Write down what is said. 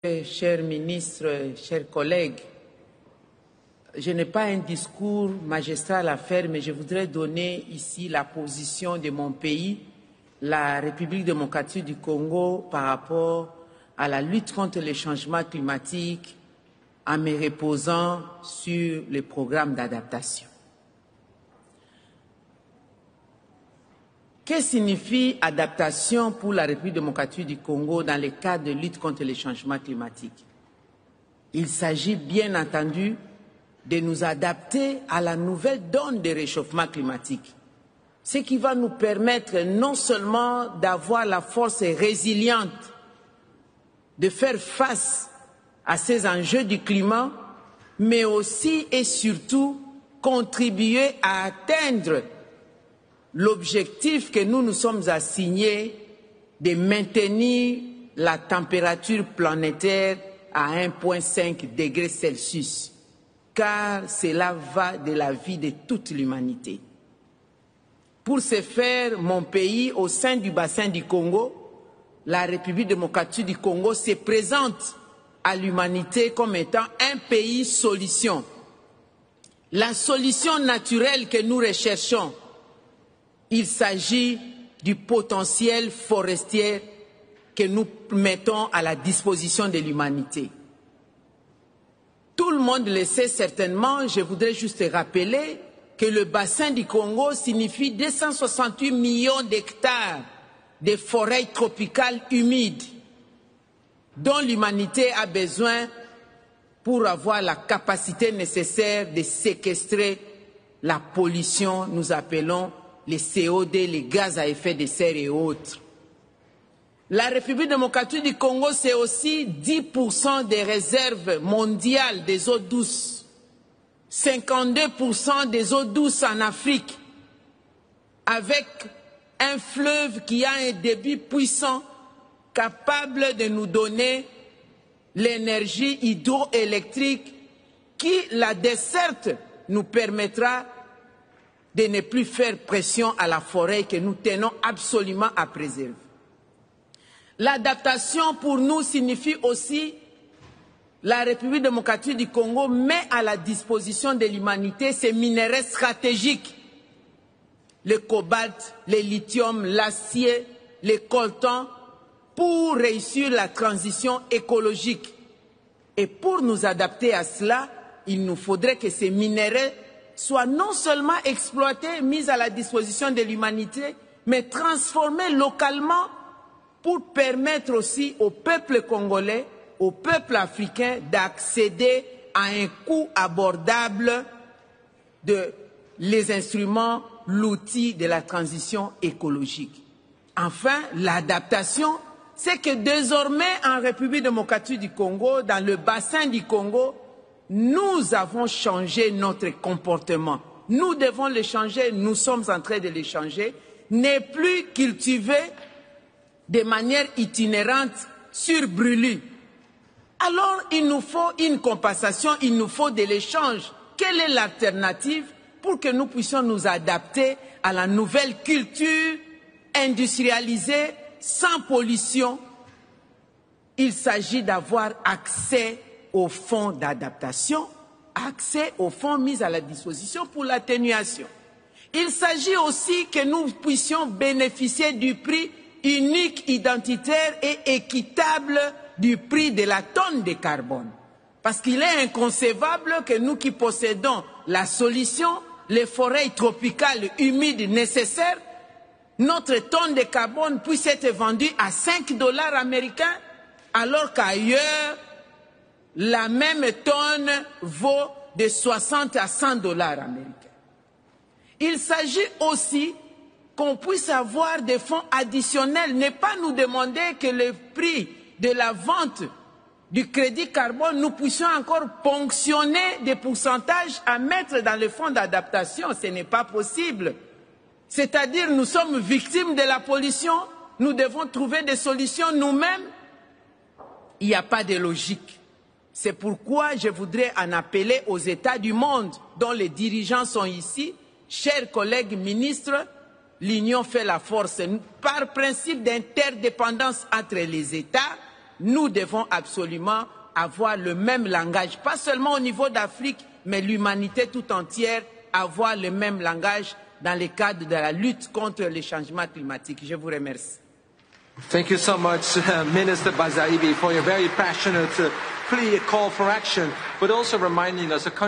Chers ministres, chers collègues, je n'ai pas un discours magistral à faire, mais je voudrais donner ici la position de mon pays, la République démocratique du Congo, par rapport à la lutte contre les changements climatiques, en me reposant sur les programmes d'adaptation. Que signifie adaptation pour la République démocratique du Congo dans le cadre de lutte contre les changements climatiques? Il s'agit bien entendu de nous adapter à la nouvelle donne de réchauffement climatique, ce qui va nous permettre non seulement d'avoir la force résiliente de faire face à ces enjeux du climat, mais aussi et surtout contribuer à atteindre l'objectif que nous nous sommes assignés de maintenir la température planétaire à 1,5 degré Celsius, car cela va de la vie de toute l'humanité. Pour ce faire, mon pays, au sein du bassin du Congo, la République démocratique du Congo se présente à l'humanité comme étant un pays solution. La solution naturelle que nous recherchons, il s'agit du potentiel forestier que nous mettons à la disposition de l'humanité. Tout le monde le sait certainement, je voudrais juste rappeler que le bassin du Congo signifie 268 millions d'hectares de forêts tropicales humides dont l'humanité a besoin pour avoir la capacité nécessaire de séquestrer la pollution, nous appelons les CO2, les gaz à effet de serre et autres. La République démocratique du Congo, c'est aussi 10% des réserves mondiales des eaux douces, 52% des eaux douces en Afrique, avec un fleuve qui a un débit puissant, capable de nous donner l'énergie hydroélectrique qui, la desserte, nous permettra de ne plus faire pression à la forêt que nous tenons absolument à préserver. L'adaptation pour nous signifie aussi la République démocratique du Congo met à la disposition de l'humanité ces minéraux stratégiques, le cobalt, le lithium, l'acier, le coltan, pour réussir la transition écologique. Et pour nous adapter à cela, il nous faudrait que ces minéraux soient non seulement exploités, mis à la disposition de l'humanité, mais transformés localement pour permettre aussi au peuple congolais, au peuple africain d'accéder à un coût abordable de les instruments, l'outil de la transition écologique. Enfin, l'adaptation, c'est que désormais en République démocratique du Congo, dans le bassin du Congo, nous avons changé notre comportement. Nous devons le changer, nous sommes en train de le changer. Ne plus cultiver de manière itinérante sur brûlis. Alors il nous faut une compensation, il nous faut de l'échange. Quelle est l'alternative pour que nous puissions nous adapter à la nouvelle culture industrialisée, sans pollution? Il s'agit d'avoir accès aux fonds d'adaptation, accès aux fonds mis à la disposition pour l'atténuation. Il s'agit aussi que nous puissions bénéficier du prix unique, identitaire et équitable du prix de la tonne de carbone. Parce qu'il est inconcevable que nous qui possédons la solution, les forêts tropicales humides nécessaires, notre tonne de carbone puisse être vendue à 5 $ américains, alors qu'ailleurs, la même tonne vaut de 60 à 100 $ américains. Il s'agit aussi qu'on puisse avoir des fonds additionnels, ne pas nous demander que le prix de la vente du crédit carbone, nous puissions encore ponctionner des pourcentages à mettre dans le fonds d'adaptation. Ce n'est pas possible. C'est-à-dire, nous sommes victimes de la pollution, nous devons trouver des solutions nous-mêmes. Il n'y a pas de logique. C'est pourquoi je voudrais en appeler aux États du monde, dont les dirigeants sont ici. Chers collègues ministres, l'union fait la force. Par principe d'interdépendance entre les États, nous devons absolument avoir le même langage, pas seulement au niveau d'Afrique, mais l'humanité tout entière avoir le même langage dans le cadre de la lutte contre les changements climatiques. Je vous remercie. Thank you so much, Minister Bazaibi, for your very passionate plea, call for action, but also reminding us a country